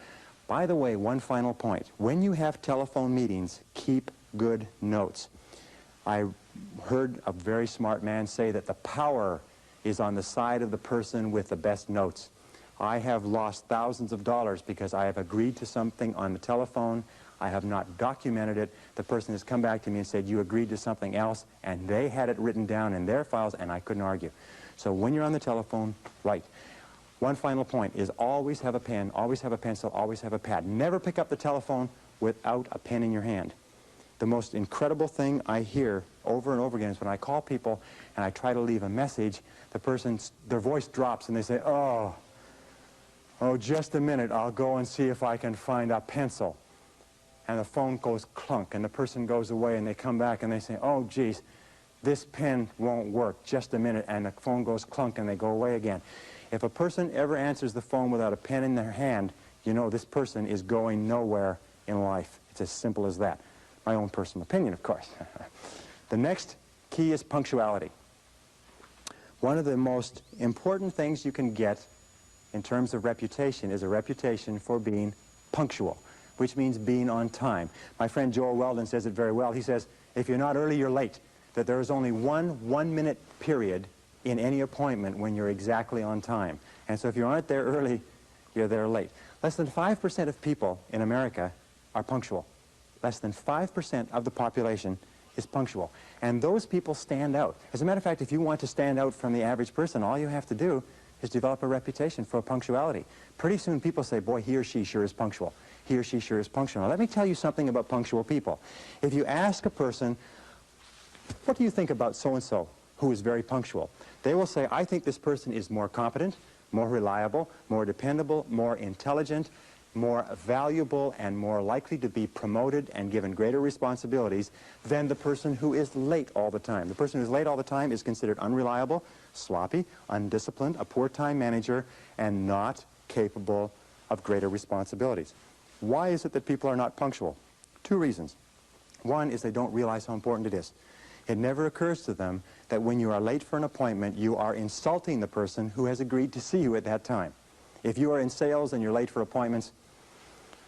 By the way, one final point. When you have telephone meetings, keep good notes. I heard a very smart man say that the power is on the side of the person with the best notes. I have lost thousands of dollars because I have agreed to something on the telephone. I have not documented it. The person has come back to me and said, you agreed to something else, and they had it written down in their files, and I couldn't argue. So when you're on the telephone, write. One final point is always have a pen, always have a pencil, always have a pad. Never pick up the telephone without a pen in your hand. The most incredible thing I hear over and over again is when I call people and I try to leave a message, their voice drops and they say, oh, just a minute, I'll go and see if I can find a pencil. And the phone goes clunk and the person goes away and they come back and they say, oh, geez, this pen won't work, just a minute, and the phone goes clunk and they go away again. If a person ever answers the phone without a pen in their hand, you know this person is going nowhere in life. It's as simple as that. My own personal opinion, of course. The next key is punctuality. One of the most important things you can get in terms of reputation is a reputation for being punctual. which means being on time. My friend Joel Weldon says it very well. He says, if you're not early, you're late. That there is only one-minute period in any appointment when you're exactly on time. And so if you aren't there early, you're there late. Less than 5% of people in America are punctual. Less than 5% of the population is punctual. And those people stand out. As a matter of fact, if you want to stand out from the average person, all you have to do is develop a reputation for punctuality. Pretty soon people say, boy, he or she sure is punctual. He or she sure is punctual. Now, let me tell you something about punctual people. If you ask a person, what do you think about so-and-so who is very punctual? They will say, I think this person is more competent, more reliable, more dependable, more intelligent, more valuable, and more likely to be promoted and given greater responsibilities than the person who is late all the time. The person who is late all the time is considered unreliable, sloppy, undisciplined, a poor time manager, and not capable of greater responsibilities. Why is it that people are not punctual? Two reasons. One is they don't realize how important it is. It never occurs to them that when you are late for an appointment, you are insulting the person who has agreed to see you at that time. If you are in sales and you're late for appointments,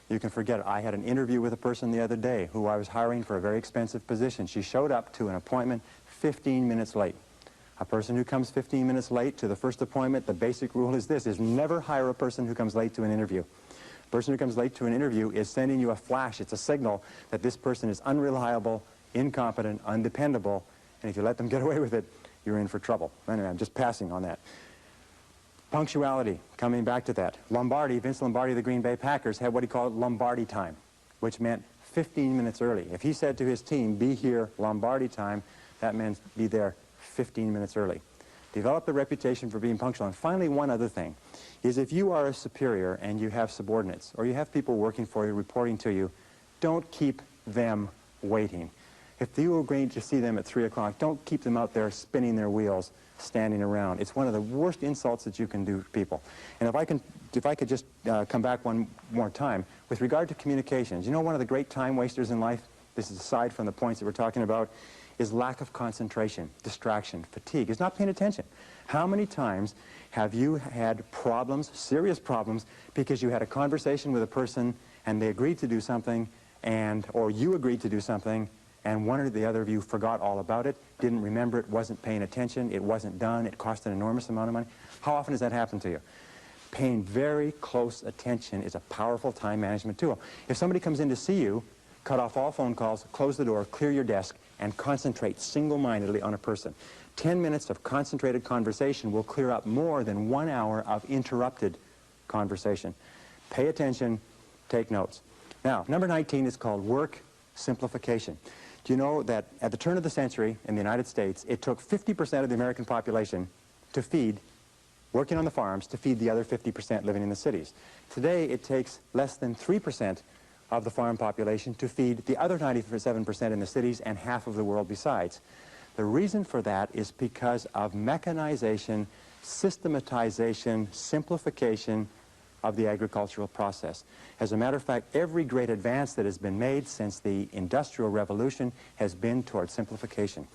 you can forget it. I had an interview with a person the other day who I was hiring for a very expensive position. She showed up to an appointment 15 minutes late. A person who comes 15 minutes late to the first appointment, the basic rule is this, is never hire a person who comes late to an interview. A person who comes late to an interview is sending you a flash. It's a signal that this person is unreliable, incompetent, undependable, and if you let them get away with it, you're in for trouble. Anyway, I'm just passing on that. Punctuality, coming back to that. Vince Lombardi of the Green Bay Packers had what he called Lombardi time, which meant 15 minutes early. If he said to his team, be here Lombardi time, that meant be there 15 minutes early. Develop a reputation for being punctual. And finally, one other thing is if you are a superior and you have subordinates or you have people working for you, reporting to you, don't keep them waiting. If you agree to see them at 3 o'clock, don't keep them out there spinning their wheels, standing around. It's one of the worst insults that you can do to people. And if I could just come back one more time, with regard to communications, you know one of the great time wasters in life, this is aside from the points that we're talking about, is lack of concentration, distraction, fatigue, is not paying attention. How many times have you had problems, serious problems, because you had a conversation with a person and they agreed to do something, or you agreed to do something, and one or the other of you forgot all about it, didn't remember it, wasn't paying attention, it wasn't done, it cost an enormous amount of money? How often does that happen to you? Paying very close attention is a powerful time management tool. If somebody comes in to see you, cut off all phone calls, close the door, clear your desk, and concentrate single-mindedly on a person. 10 minutes of concentrated conversation will clear up more than 1 hour of interrupted conversation. Pay attention, take notes. Now, number 19 is called work simplification. Do you know that at the turn of the century in the United States, it took 50% of the American population to feed, working on the farms, to feed the other 50% living in the cities. Today, it takes less than 3% of the farm population to feed the other 97% in the cities and half of the world besides. The reason for that is because of mechanization, systematization, simplification of the agricultural process. As a matter of fact, every great advance that has been made since the Industrial Revolution has been toward simplification.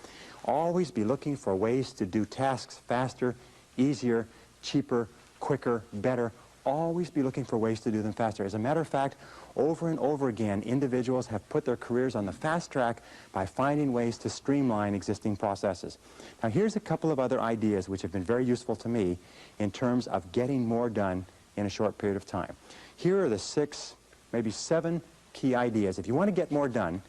Always be looking for ways to do tasks faster, easier, cheaper, quicker, better. Always be looking for ways to do them faster. As a matter of fact, over and over again, individuals have put their careers on the fast track by finding ways to streamline existing processes. Now, here's a couple of other ideas which have been very useful to me in terms of getting more done in a short period of time. Here are the 6, maybe 7 key ideas. If you want to get more done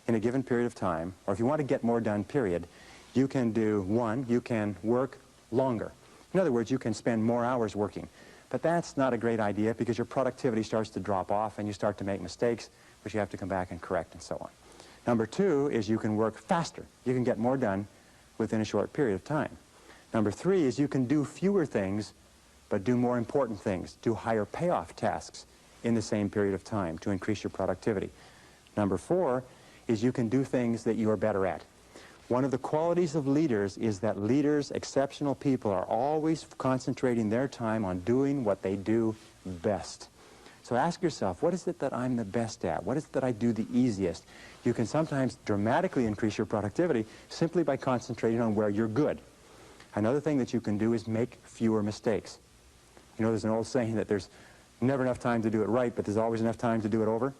in a given period of time, or if you want to get more done, period, you can do, 1, you can work longer. In other words, you can spend more hours working. But that's not a great idea because your productivity starts to drop off and you start to make mistakes, which you have to come back and correct and so on. Number 2 is you can work faster. You can get more done within a short period of time. Number 3 is you can do fewer things but do more important things, do higher payoff tasks in the same period of time to increase your productivity. Number 4 is you can do things that you are better at. One of the qualities of leaders is that leaders, exceptional people, are always concentrating their time on doing what they do best. So ask yourself, what is it that I'm the best at? What is it that I do the easiest? You can sometimes dramatically increase your productivity simply by concentrating on where you're good. Another thing that you can do is make fewer mistakes. You know, there's an old saying that there's never enough time to do it right, but there's always enough time to do it over.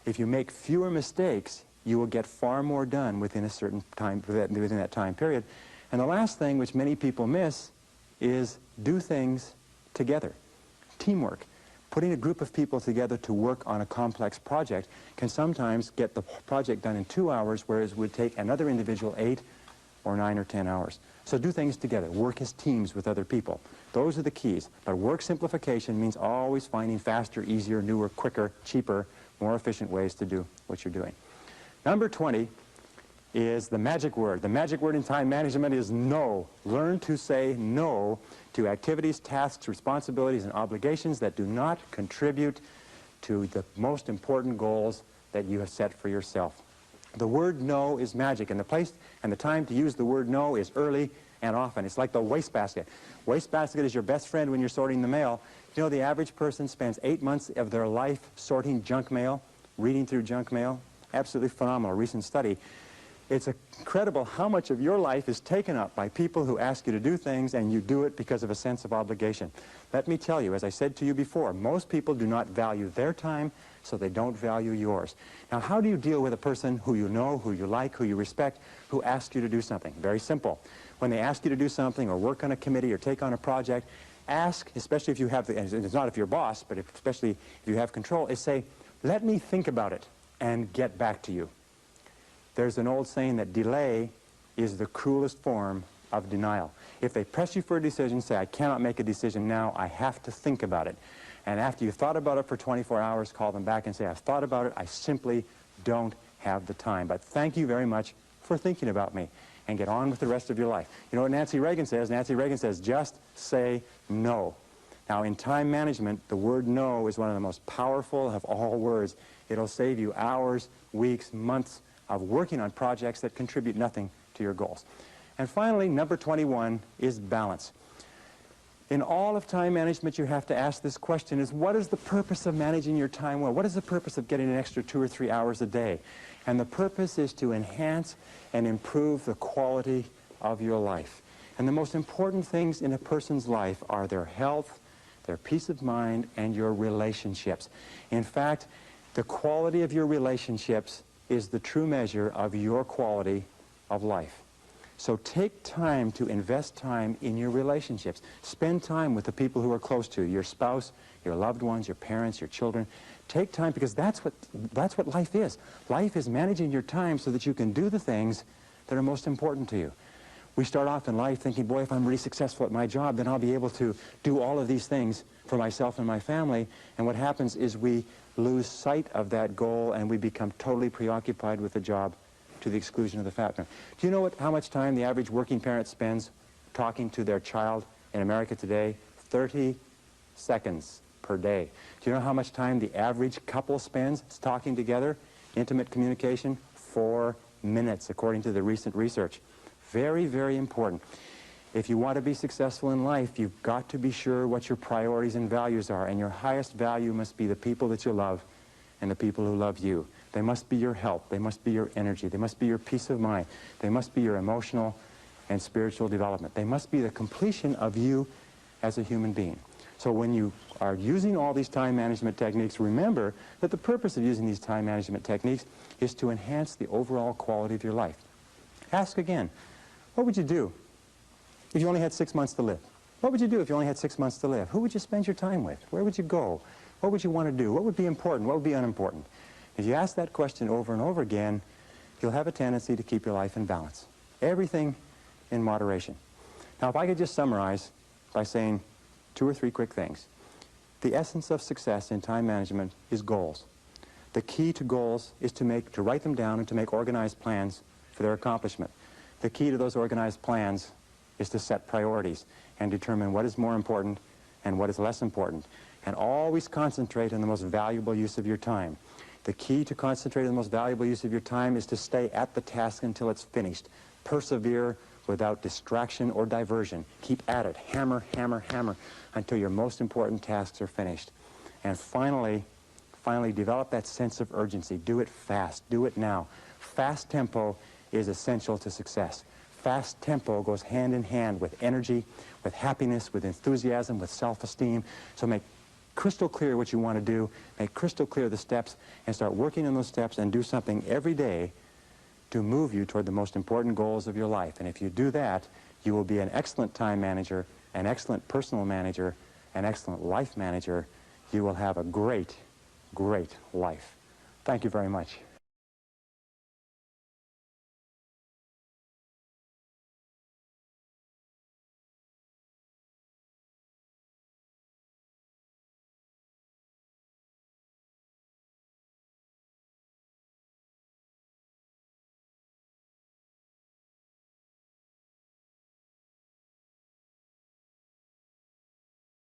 If you make fewer mistakes, you will get far more done within a certain time, within that time period. And the last thing, which many people miss, is do things together. Teamwork. Putting a group of people together to work on a complex project can sometimes get the project done in 2 hours, whereas it would take another individual 8 or 9 or 10 hours. So do things together. Work as teams with other people. Those are the keys. But work simplification means always finding faster, easier, newer, quicker, cheaper, more efficient ways to do what you're doing. Number 20 is the magic word. The magic word in time management is no. Learn to say no to activities, tasks, responsibilities, and obligations that do not contribute to the most important goals that you have set for yourself. The word no is magic, and the place and the time to use the word no is early and often. It's like the wastebasket. Wastebasket is your best friend when you're sorting the mail. You know, the average person spends 8 months of their life sorting junk mail, reading through junk mail. Absolutely phenomenal, recent study. It's incredible how much of your life is taken up by people who ask you to do things, and you do it because of a sense of obligation. Let me tell you, as I said to you before, most people do not value their time, so they don't value yours. Now, how do you deal with a person who you know, who you like, who you respect, who asks you to do something? Very simple. When they ask you to do something or work on a committee or take on a project, ask, especially if you have, and it's not if you're boss, but especially if you have control, is say, let me think about it and get back to you. There's an old saying that delay is the cruelest form of denial. If they press you for a decision, say, I cannot make a decision now, I have to think about it. And after you've thought about it for 24 hours, call them back and say, I've thought about it, I simply don't have the time. But thank you very much for thinking about me, and get on with the rest of your life. You know what Nancy Reagan says? Nancy Reagan says, just say no. Now, in time management, the word no is one of the most powerful of all words. It'll save you hours, weeks, months of working on projects that contribute nothing to your goals. And finally, number 21 is balance. In all of time management, you have to ask this question, is what is the purpose of managing your time well? What is the purpose of getting an extra 2 or 3 hours a day? And the purpose is to enhance and improve the quality of your life. And the most important things in a person's life are their health, their peace of mind, and your relationships. In fact, the quality of your relationships is the true measure of your quality of life. So take time to invest time in your relationships. Spend time with the people who are close to you, your spouse, your loved ones, your parents, your children. Take time, because that's what life is. Life is managing your time so that you can do the things that are most important to you. We start off in life thinking, boy, if I'm really successful at my job, then I'll be able to do all of these things for myself and my family. And what happens is we lose sight of that goal, and we become totally preoccupied with the job to the exclusion of the family. Do you know how much time the average working parent spends talking to their child in America today? 30 seconds per day. Do you know how much time the average couple spends talking together? Intimate communication? 4 minutes, according to the recent research. Very, very important. If you want to be successful in life, you've got to be sure what your priorities and values are, and your highest value must be the people that you love and the people who love you. They must be your help. They must be your energy. They must be your peace of mind. They must be your emotional and spiritual development. They must be the completion of you as a human being. So when you are using all these time management techniques, remember that the purpose of using these time management techniques is to enhance the overall quality of your life. Ask again, what would you do if you only had 6 months to live? What would you do if you only had 6 months to live? Who would you spend your time with? Where would you go? What would you want to do? What would be important? What would be unimportant? If you ask that question over and over again, you'll have a tendency to keep your life in balance. Everything in moderation. Now, if I could just summarize by saying 2 or 3 quick things. The essence of success in time management is goals. The key to goals is to write them down and to make organized plans for their accomplishment. The key to those organized plans is to set priorities and determine what is more important and what is less important. And always concentrate on the most valuable use of your time. The key to concentrating on the most valuable use of your time is to stay at the task until it's finished. Persevere without distraction or diversion. Keep at it. Hammer, hammer, hammer until your most important tasks are finished. And finally, develop that sense of urgency. Do it fast. Do it now. Fast tempo is essential to success. Fast tempo goes hand in hand with energy, with happiness, with enthusiasm, with self-esteem. So make crystal clear what you want to do, make crystal clear the steps, and start working on those steps and do something every day to move you toward the most important goals of your life. And if you do that, you will be an excellent time manager, an excellent personal manager, an excellent life manager. You will have a great, great life. Thank you very much.